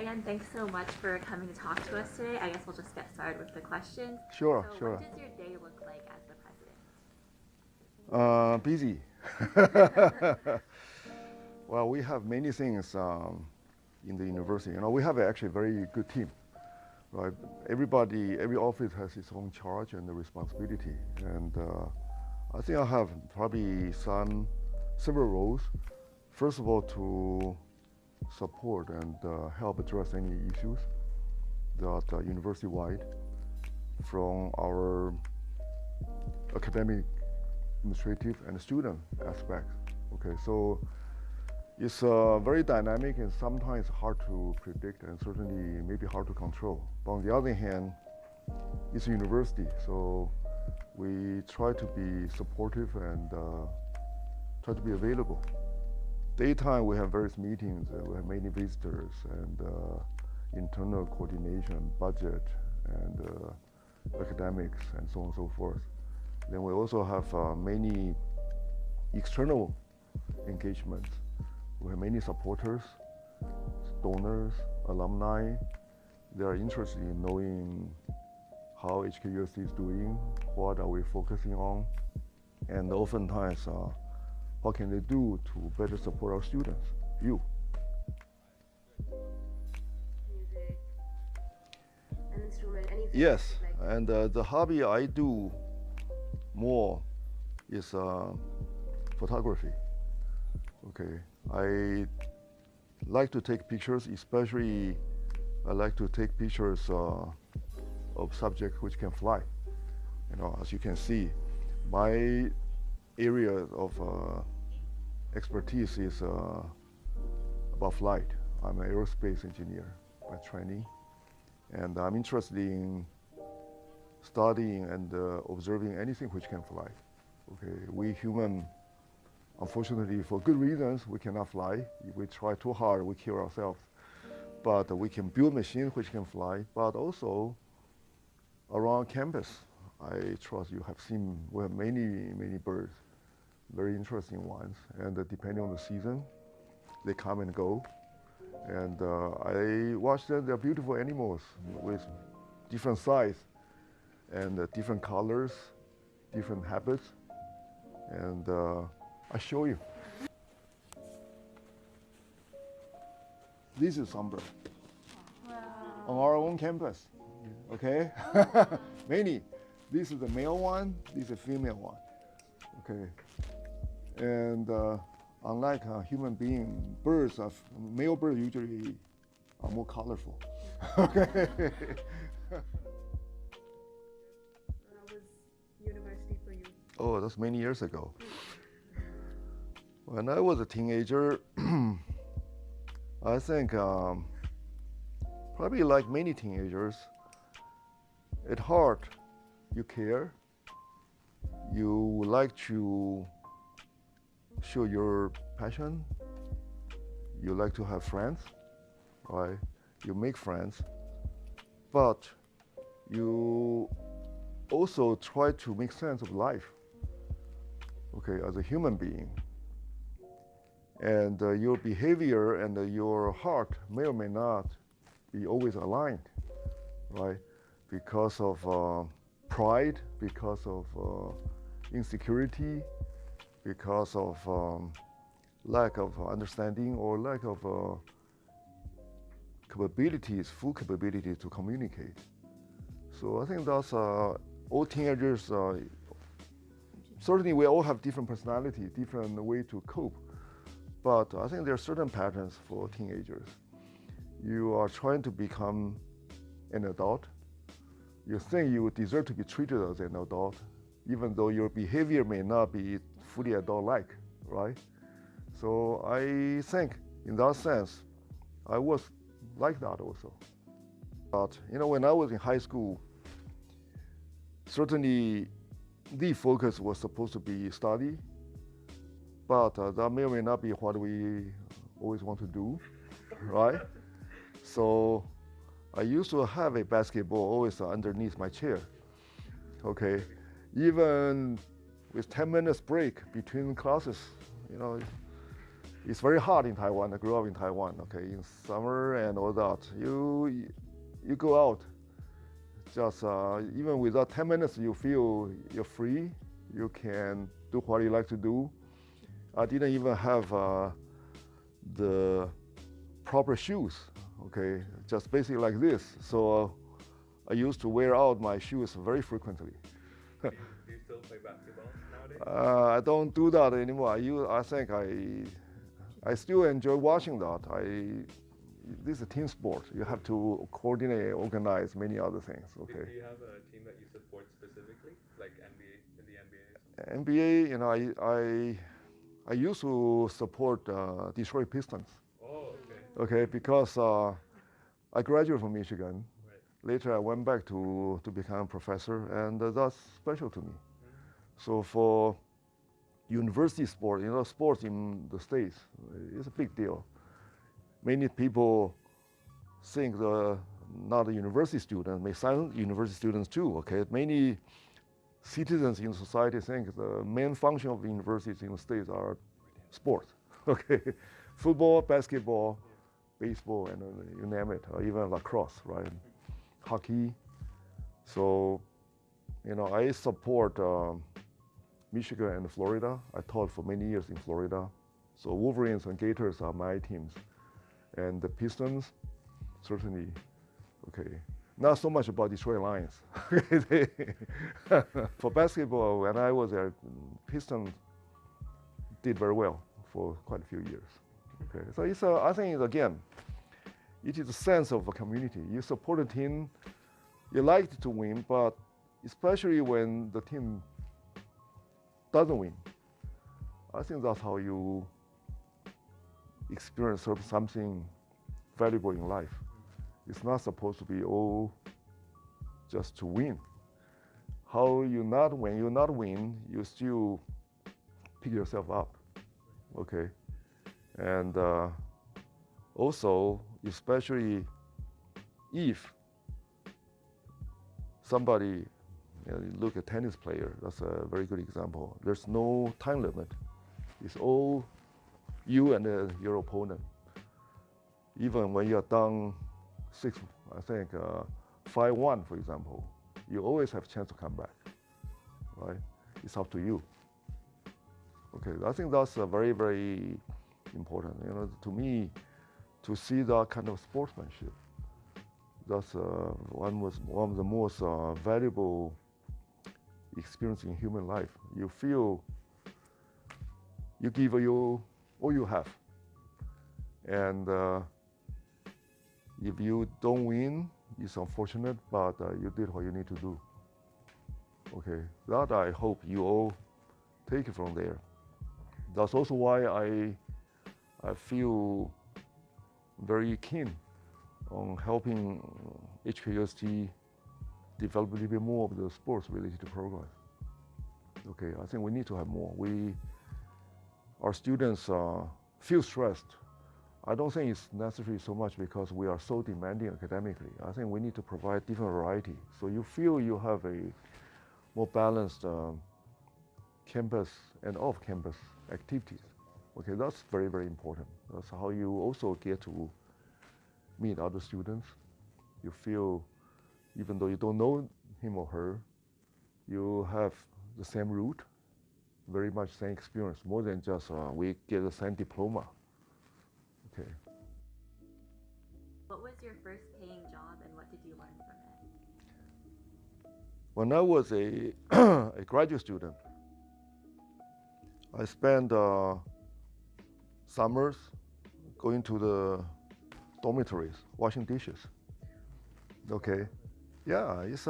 again, thanks so much for coming to talk to us today. I guess we'll just get started with the questions. Sure, So sure. what does your day look like as the president? Busy. Well, we have many things in the university. We have actually a very good team, right? Every office has its own charge and responsibility. And I think I have probably several roles. First of all, to support and help address any issues that university-wide from our academic, administrative, and student aspects. Okay, so it's very dynamic and sometimes hard to predict and certainly maybe hard to control. But on the other hand, it's a university, so we try to be supportive and try to be available. Daytime, we have various meetings, we have many visitors and internal coordination, budget, and academics, and so on and so forth. Then we also have many external engagements. We have many supporters, donors, alumni. They are interested in knowing how HKUST is doing, what are we focusing on, and oftentimes what can they do to better support our students, you. Music, an instrument, anything. Yes, Like, and the hobby I do more is photography. Okay, I like to take pictures, especially I like to take pictures of subjects which can fly. As you can see, my area of expertise is about flight. I'm an aerospace engineer by training, and I'm interested in studying and observing anything which can fly. Okay, we human, unfortunately, for good reasons, we cannot fly. If we try too hard, we kill ourselves. But we can build machines which can fly. But also, around campus, I trust you have seen we have many birds, very interesting ones. And depending on the season, they come and go. And I watch them. They're beautiful animals with different size and different colors, different habits. And I show you. This is sunbird. Wow. On our own campus. Okay? Many. This is the male one, this is a female one. Okay. And unlike a human being, male birds usually are more colorful. Okay. how was university for you? Oh, that's many years ago. When I was a teenager, I think probably like many teenagers, at heart, you care. You like to show your passion. You like to have friends, right? You make friends, but you also try to make sense of life, okay, as a human being. And your behavior and your heart may or may not be always aligned, right? Because of pride, because of insecurity, because of lack of understanding or lack of full capability to communicate. So I think that's all teenagers, certainly we all have different personality, different way to cope. But I think there are certain patterns for teenagers. You are trying to become an adult. You think you deserve to be treated as an adult, even though your behavior may not be fully adult-like, right? So I think, in that sense, I was like that also. But when I was in high school, certainly the focus was supposed to be study, but that may or may not be what we always want to do, right? So I used to have a basketball always underneath my chair, okay? Even with 10 minutes break between classes, It's very hot in Taiwan. I grew up in Taiwan. Okay, in summer and all that, you go out. Just even without 10 minutes, you feel you're free. You can do what you like to do. I didn't even have the proper shoes. Okay, just basically like this. So I used to wear out my shoes very frequently. Do you still play basketball nowadays? I don't do that anymore. I think I still enjoy watching that. This is a team sport. You have to coordinate, organize many other things. Okay. Do you have a team that you support specifically, like NBA in the NBA? NBA, you know, I used to support Detroit Pistons. Oh, okay. Okay, because I graduated from Michigan. Right. Later, I went back to become a professor, and that's special to me. Mm-hmm. So for university sport, you know, sports in the States is a big deal. Many people think not a university student, may sound university students too, okay? Many citizens in society think the main function of universities in the States are sports, okay? Football, basketball, baseball, and you name it, or even lacrosse, right? Hockey. So, you know, I support Michigan and Florida. I taught for many years in Florida. So Wolverines and Gators are my teams. And the Pistons, certainly, okay. Not so much about Detroit Lions. For basketball, when I was there, Pistons did very well for quite a few years. Okay, so I think again, it is a sense of a community. You support a team, you like to win, but especially when the team doesn't win, I think that's how you experience something valuable in life. It's not supposed to be all just to win. When you not win, you still pick yourself up, okay? And also, especially if somebody, you look at tennis player, that's a very good example. There's no time limit. It's all you and your opponent. Even when you're down 5-1, for example, you always have a chance to come back, right? It's up to you. Okay, I think that's very, very important. You know, to me, to see that kind of sportsmanship, that's one of the most valuable experience in human life. You feel you give all you have, and if you don't win, it's unfortunate, but you did what you need to do. Okay, that I hope you all take it from there. That's also why I feel very keen on helping HKUST develop a little bit more of the sports-related programs. Okay, I think we need to have more. Our students feel stressed. I don't think it's necessary so much because we are so demanding academically. I think we need to provide different variety. So you feel you have a more balanced campus and off-campus activities. Okay, that's very, very important. That's how you also get to meet other students. You feel, even though you don't know him or her, you have the same route, very much same experience, more than just we get the same diploma. Okay. What was your first paying job and what did you learn from it? When I was a graduate student, I spent summers going to the dormitories, washing dishes. Okay, yeah, it's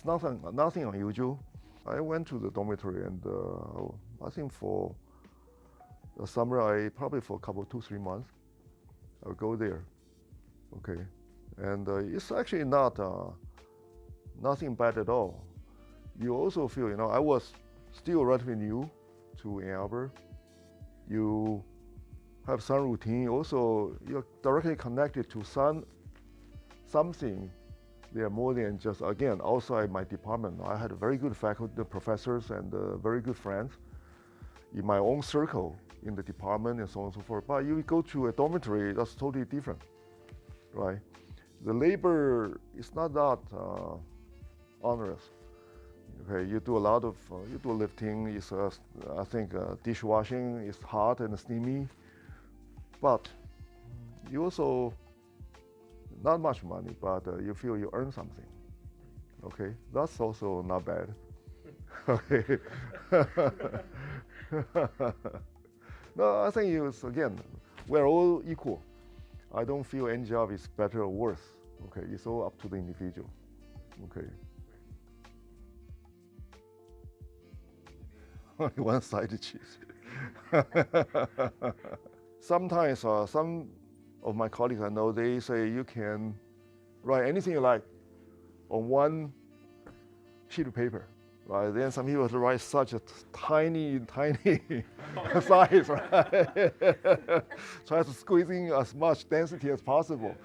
nothing unusual. I went to the dormitory, and I think for the summer, probably for a couple, 2-3 months, I would go there. Okay, and it's actually nothing bad at all. You also feel, I was still relatively new to Ann Arbor. You have some routine. Also, you're directly connected to something. They are more than just, again, outside my department. I had very good faculty, professors, and very good friends in my own circle. in the department and so on and so forth. But you go to a dormitory, that's totally different, right? The labor is not that onerous. Okay, you do a lot of you do lifting. Is I think dishwashing is hot and steamy, but you also not much money, but you feel you earn something. Okay, that's also not bad. Okay. No, I think it's again, we're all equal. I don't feel any job is better or worse. Okay, it's all up to the individual. Okay. Only one side to choose. Sometimes some of my colleagues I know, they say you can write anything you like on one sheet of paper, right? Then some people write such a tiny size, right? Try to squeeze in as much density as possible.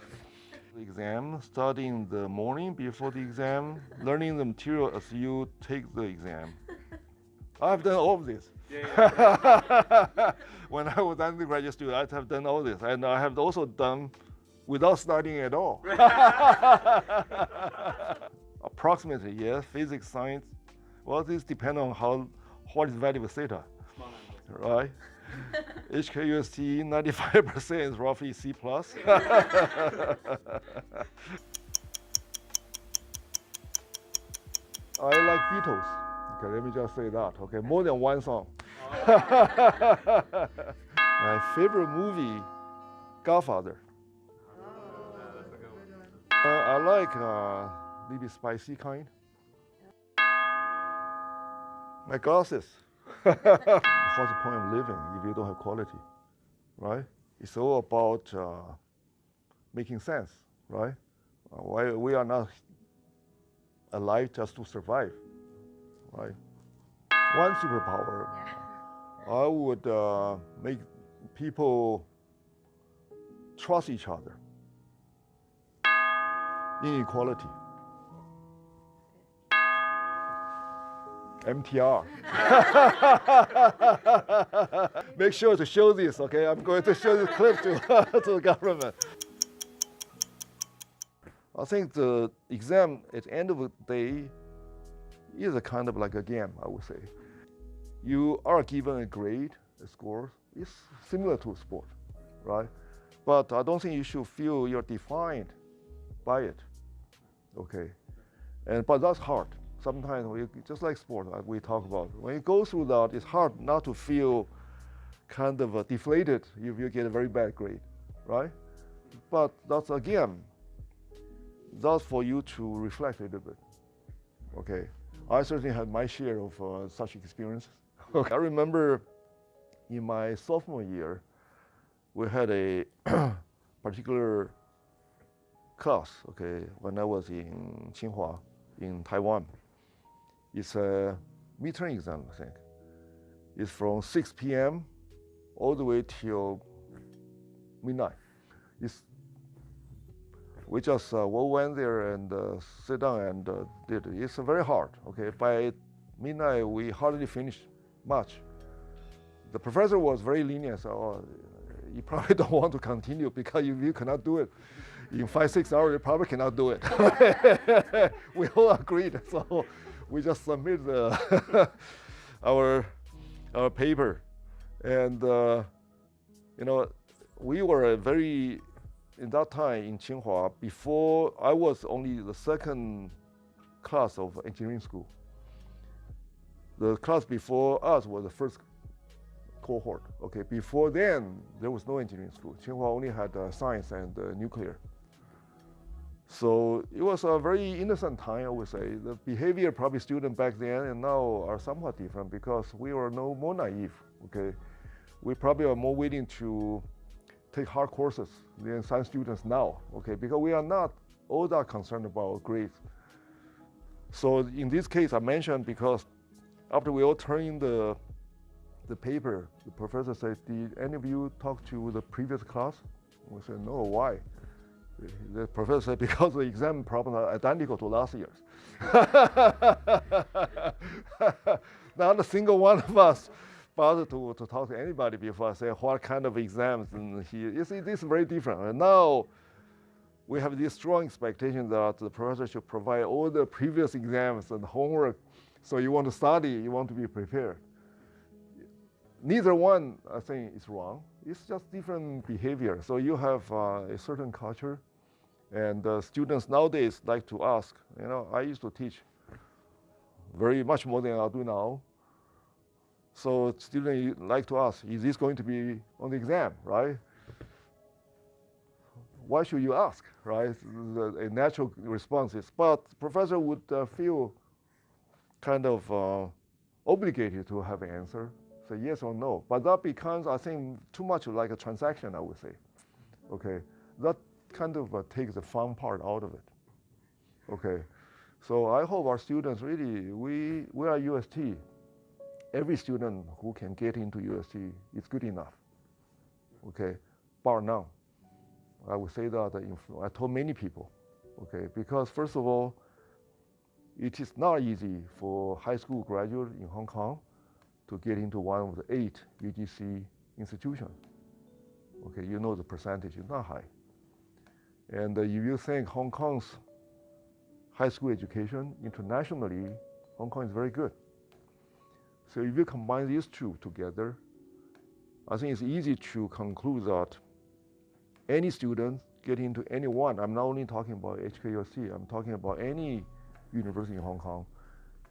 The exam, studying in the morning before the exam, learning the material as you take the exam. I've done all of this. When I was undergraduate student, I have done all this, and I have also done without studying at all. Approximately, yes, physics, science. Well, this depends on what is value of theta, right? HKUST 95% is roughly C+. I like Beatles. Okay, let me just say that. Okay, more than one song. My favorite movie, Godfather. I like maybe spicy kind. My glasses. What's the point of living if you don't have quality, right? It's all about making sense, right? We are not alive just to survive, right? One superpower, I would make people trust each other. Inequality. MTR. Make sure to show this, okay? I'm going to show this clip to the government. I think the exam at the end of the day is a kind of like a game, I would say. You are given a grade, a score. It's similar to a sport, right? But I don't think you should feel you're defined by it, okay? But that's hard. Sometimes, just like sport, like we talk about, when you go through that, it's hard not to feel kind of deflated if you get a very bad grade, right? But that's, again, that's for you to reflect a little bit, okay? I certainly had my share of such experiences. I remember in my sophomore year, we had a particular class, okay, when I was in Tsinghua, in Taiwan. It's a midterm exam, I think. It's from 6 p.m. all the way till midnight. We just went there and sit down and did it. It's very hard, okay? By midnight, we hardly finished much. The professor was very lenient, so you probably don't want to continue because if you cannot do it in 5-6 hours, you probably cannot do it. We all agreed, so we just submitted our paper, and you know, we were in that time in Tsinghua. Before I was only the second class of engineering school. The class before us was the first cohort. Okay, before then there was no engineering school. Tsinghua only had science and nuclear. So it was a very innocent time, I would say. The behavior probably students back then and now are somewhat different because we were no more naive, okay? We probably are more willing to take hard courses than science students now, okay? Because we are not all that concerned about grades. So in this case, I mentioned because after we all turned in the paper, the professor said, did any of you talk to the previous class? We said, no, why? The professor said, because the exam problems are identical to last year's. Not a single one of us bother to talk to anybody before I say what kind of exams and it's very different. And now we have this strong expectation that the professor should provide all the previous exams and homework. So you want to study, you want to be prepared. Neither one, I think, is wrong. It's just different behavior. So you have a certain culture, and students nowadays like to ask. You know, I used to teach very much more than I do now. So students like to ask, is this going to be on the exam, right? Why should you ask, right? A natural response is, but professor would feel kind of obligated to have an answer, say yes or no. But that becomes, I think, too much like a transaction, I would say. Okay, that kind of takes the fun part out of it. Okay, so I hope our students really, we are UST. Every student who can get into UST is good enough. Okay, bar none. I would say that I told many people. Okay, because first of all, it is not easy for high school graduates in Hong Kong to get into one of the 8 UGC institutions. Okay, you know the percentage is not high. And if you think Hong Kong's high school education internationally, Hong Kong is very good. So if you combine these two together, I think it's easy to conclude that any student get into any one, I'm not only talking about HKUST, I'm talking about any university in Hong Kong.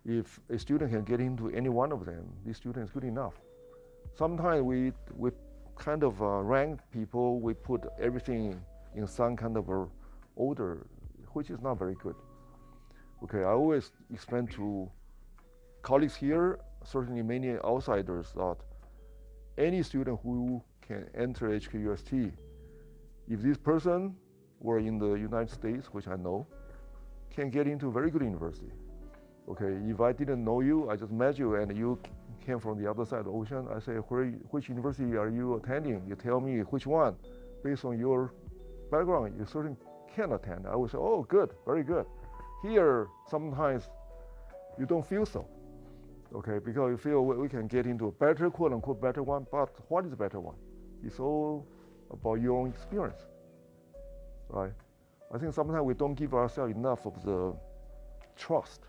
If a student can get into any one of them, this student is good enough. Sometimes we kind of rank people, we put everything in some kind of a order, which is not very good. Okay, I always explain to colleagues here, certainly many outsiders, that any student who can enter HKUST, if this person were in the United States, which I know, can get into a very good university. Okay, if I didn't know you, I just met you and you came from the other side of the ocean, I say, which university are you attending? You tell me which one. Based on your background, you certainly can attend. I would say, oh, good, very good. Here, sometimes you don't feel so. Okay, because you feel we can get into a better, quote unquote, better one, but what is a better one? It's all about your own experience, right? I think sometimes we don't give ourselves enough of the trust.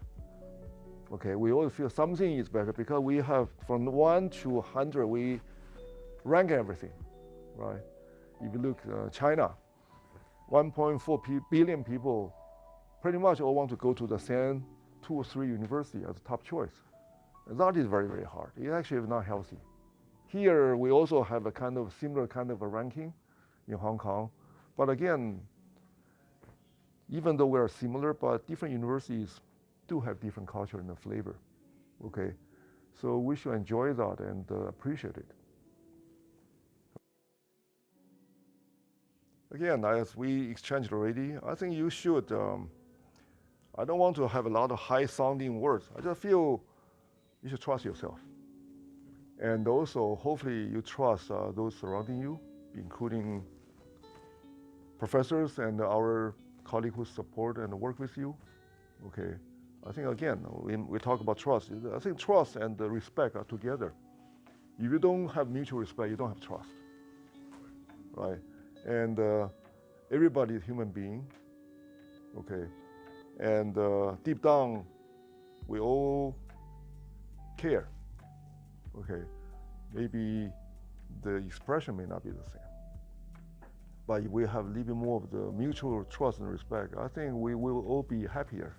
Okay, we always feel something is better because we have from 1 to 100, we rank everything, right? If you look China, 1.4 billion people pretty much all want to go to the same 2 or 3 university as a top choice. And that is very, very hard. It actually is not healthy. Here, we also have a kind of similar kind of a ranking in Hong Kong. But again, even though we are similar, but different universities do have different culture and flavor. Okay, so we should enjoy that and appreciate it. Again, as we exchanged already, I think you should, I don't want to have a lot of high sounding words. I just feel you should trust yourself. And also, hopefully you trust those surrounding you, including professors and our colleagues who support and work with you. Okay, I think again, we talk about trust. I think trust and respect are together. If you don't have mutual respect, you don't have trust, right? And everybody is a human being, okay? And deep down, we all care, okay? Maybe the expression may not be the same. But if we have a little bit more of the mutual trust and respect, I think we will all be happier.